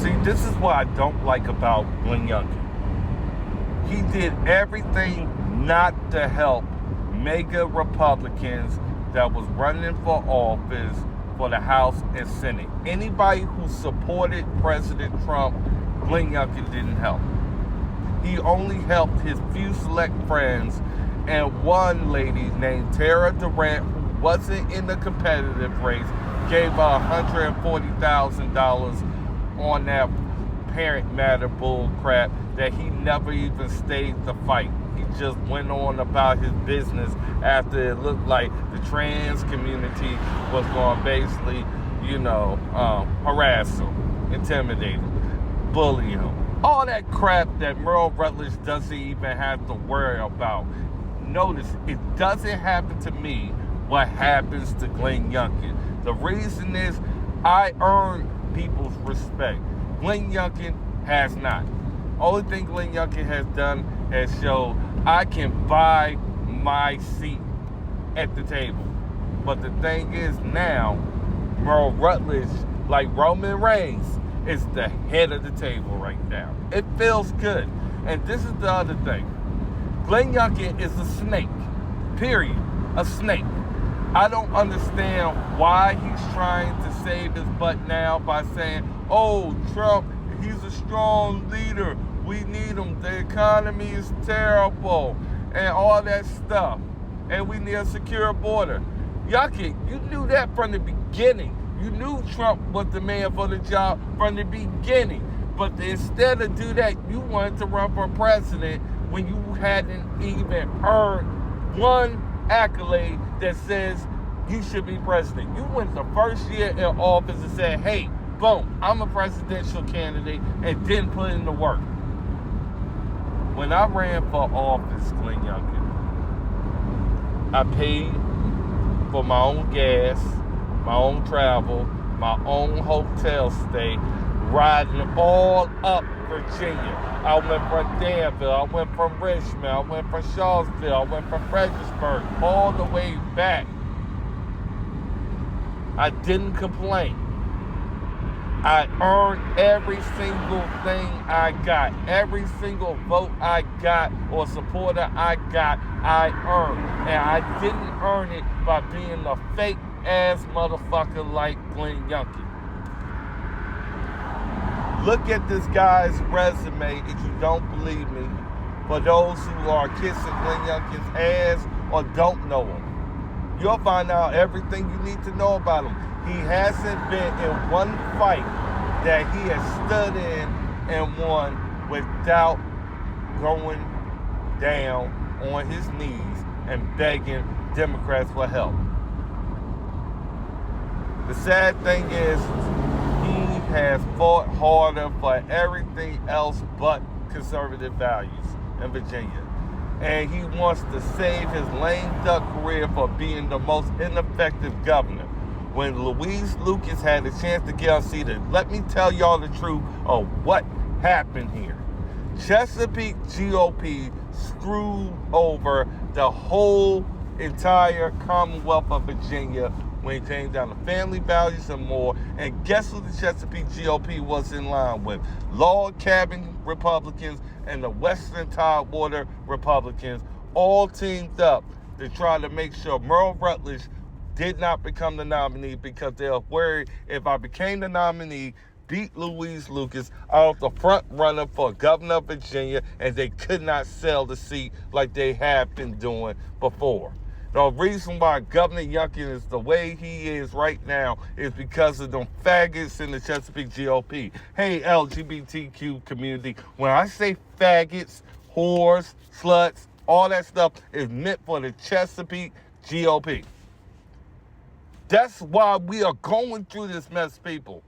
See, this is what I don't like about Youngkin. He did everything not to help mega Republicans that was running for office for the House and Senate. Anybody who supported President Trump, Youngkin didn't help. He only helped his few select friends and one lady named Tara Durant, who wasn't in the competitive race, gave her $140,000 on that parent matter bull crap that he never even stayed to fight. He just went on about his business after it looked like the trans community was going to basically, harass him, intimidate him, bully him. All that crap that Merle Rutledge doesn't even have to worry about. Notice, it doesn't happen to me what happens to Youngkin. The reason is I earn people's respect. Youngkin has not. Only thing Youngkin has done has showed I can buy my seat at the table. But the thing is now, Merle Rutledge, like Roman Reigns, is the head of the table right now. It feels good. And this is the other thing. Youngkin is a snake. Period. A snake. I don't understand why he's trying to save his butt now by saying, oh, Trump, he's a strong leader. We need him. The economy is terrible. And all that stuff. And we need a secure border. Youngkin, you knew that from the beginning. You knew Trump was the man for the job from the beginning. But instead of do that, you wanted to run for president when you hadn't even earned one accolade that says you should be president. You went the first year in office and said, hey, boom, I'm a presidential candidate, and didn't put in the work. When I ran for office, Youngkin, I paid for my own gas, my own travel, my own hotel stay, riding all up Virginia. I went from Danville, I went from Richmond, I went from Charlottesville, I went from Fredericksburg, all the way back. I didn't complain. I earned every single thing I got. Every single vote I got or supporter I got, I earned. And I didn't earn it by being a fake ass motherfucker like Youngkin. Look at this guy's resume if you don't believe me. For those who are kissing Youngkin's ass or don't know him, you'll find out everything you need to know about him. He hasn't been in one fight that he has stood in and won without going down on his knees and begging Democrats for help. The sad thing is, he has fought harder for everything else but conservative values in Virginia. And he wants to save his lame duck career for being the most ineffective governor. When Louise Lucas had a chance to get unseated, let me tell y'all the truth of what happened here. Chesapeake GOP screwed over the whole entire Commonwealth of Virginia when it came down to family values and more. And guess who the Chesapeake GOP was in line with? Log Cabin Republicans and the Western Tidewater Republicans all teamed up to try to make sure Merle Rutledge did not become the nominee, because they were worried if I became the nominee, beat Louise Lucas, I was the front runner for governor of Virginia, and they could not sell the seat like they have been doing before. The reason why Governor Youngkin is the way he is right now is because of them faggots in the Chesapeake GOP. Hey, LGBTQ community, when I say faggots, whores, sluts, all that stuff is meant for the Chesapeake GOP. That's why we are going through this mess, people,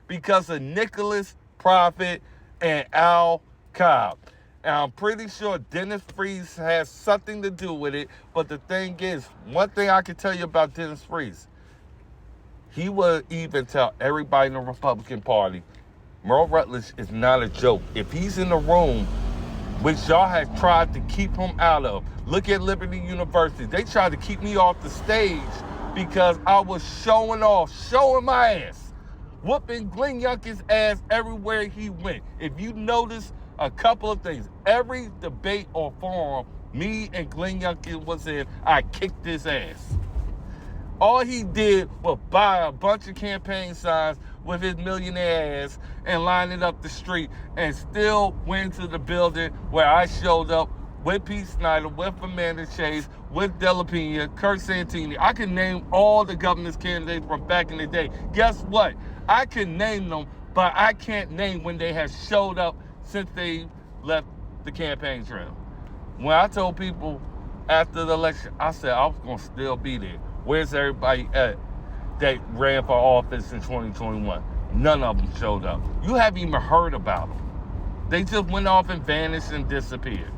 because of Nicholas Prophet and Al Cobb. And I'm pretty sure Dennis Freeze has something to do with it. But the thing is, one thing I can tell you about Dennis Freeze, he will even tell everybody in the Republican Party, Merle Rutledge is not a joke. If he's in the room, which y'all have tried to keep him out of, look at Liberty University. They tried to keep me off the stage because I was showing my ass whooping Glenn Youngkin's ass everywhere he went. If you notice a couple of things, every debate or forum me and Glenn Youngkin was in, I kicked his ass. All he did was buy a bunch of campaign signs with his millionaire ass and line it up the street, and still went to the building where I showed up with Pete Snyder, with Amanda Chase, with Della Pena, Kurt Santini. I can name all the governor's candidates from back in the day. Guess what? I can name them, but I can't name when they have showed up since they left the campaign trail. When I told people after the election, I said I was going to still be there. Where's everybody at that ran for office in 2021? None of them showed up. You haven't even heard about them. They just went off and vanished and disappeared.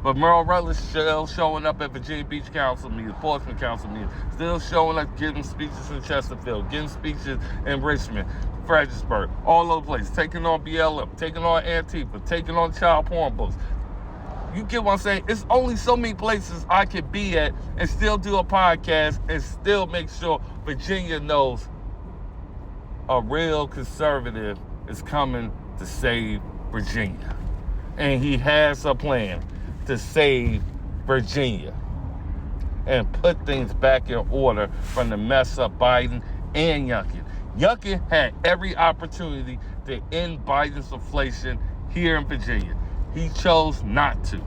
But Merle Rutledge still showing up at Virginia Beach Council meetings, Portsmouth Council meetings, still showing up, giving speeches in Chesterfield, giving speeches in Richmond, Fredericksburg, all over the place, taking on BLM, taking on Antifa, taking on child porn books. You get what I'm saying? It's only so many places I could be at and still do a podcast and still make sure Virginia knows a real conservative is coming to save Virginia. And he has a plan to save Virginia and put things back in order from the mess of Biden and Youngkin. Youngkin had every opportunity to end Biden's inflation here in Virginia. He chose not to.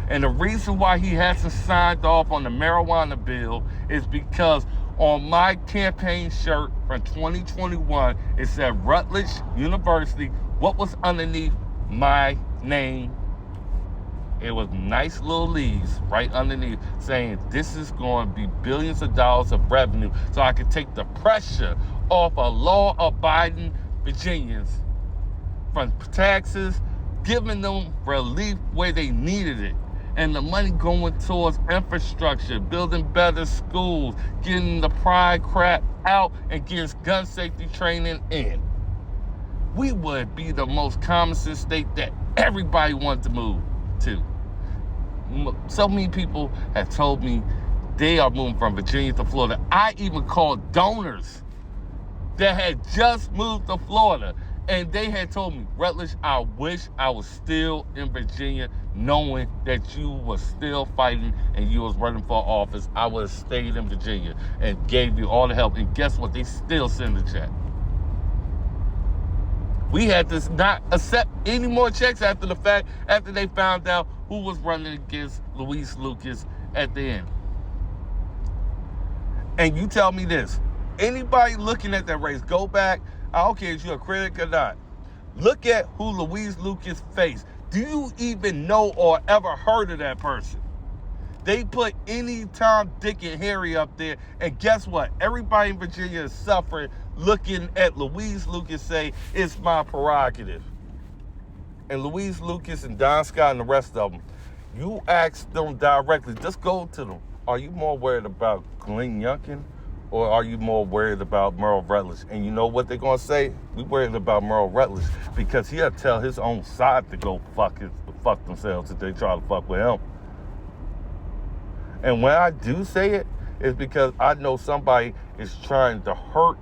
And the reason why he hasn't signed off on the marijuana bill is because on my campaign shirt from 2021, it said Rutledge University. What was underneath my name? It was nice little leaves right underneath saying this is going to be billions of dollars of revenue so I can take the pressure off a law-abiding Virginians from taxes, giving them relief where they needed it. And the money going towards infrastructure, building better schools, getting the pride crap out, and getting gun safety training in. We would be the most common sense state that everybody wanted to move to. So many people have told me they are moving from Virginia to Florida. I even called donors that had just moved to Florida, and they had told me, Rutledge, I wish I was still in Virginia knowing that you were still fighting and you was running for office. I would have stayed in Virginia and gave you all the help. And guess what? They still send a check. We had to not accept any more checks after the fact, after they found out who was running against Louise Lucas at the end. And you tell me this, anybody looking at that race, go back, I don't care if you're a critic or not, look at who Louise Lucas faced. Do you even know or ever heard of that person? They put any Tom, Dick, and Harry up there, and guess what? Everybody in Virginia is suffering looking at Louise Lucas say, it's my prerogative. And Louise Lucas and Don Scott and the rest of them, you ask them directly, just go to them. Are you more worried about Glenn Youngkin, or are you more worried about Merle Rutledge? And you know what they're going to say? We worried about Merle Rutledge because he'll tell his own side to go fuck themselves if they try to fuck with him. And when I do say it, it's because I know somebody is trying to hurt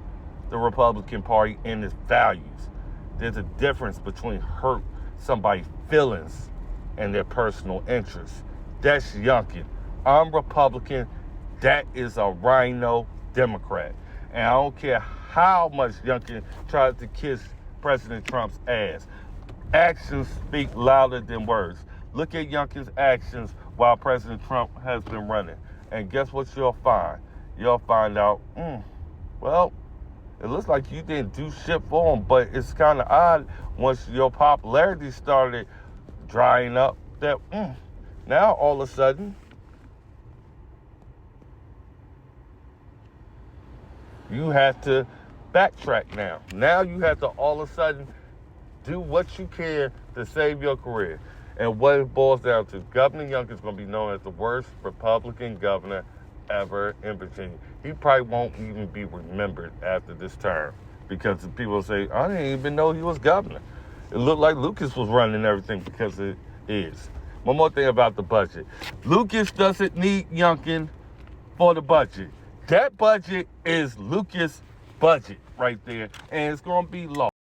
the Republican Party and its values. There's a difference between hurt somebody's feelings and their personal interests. That's Youngkin. I'm Republican. That is a rhino Democrat. And I don't care how much Youngkin tries to kiss President Trump's ass. Actions speak louder than words. Look at Youngkin's actions while President Trump has been running. And guess what you'll find? You'll find out, well, it looks like you didn't do shit for him, but it's kind of odd once your popularity started drying up that now all of a sudden you have to backtrack now. Now you have to all of a sudden do what you can to save your career. And what it boils down to, Governor Youngkin is going to be known as the worst Republican governor ever in Virginia. He probably won't even be remembered after this term because people say, I didn't even know he was governor. It looked like Lucas was running everything because it is. One more thing about the budget. Lucas doesn't need Youngkin for the budget. That budget is Lucas' budget. right there, and it's going to be lost.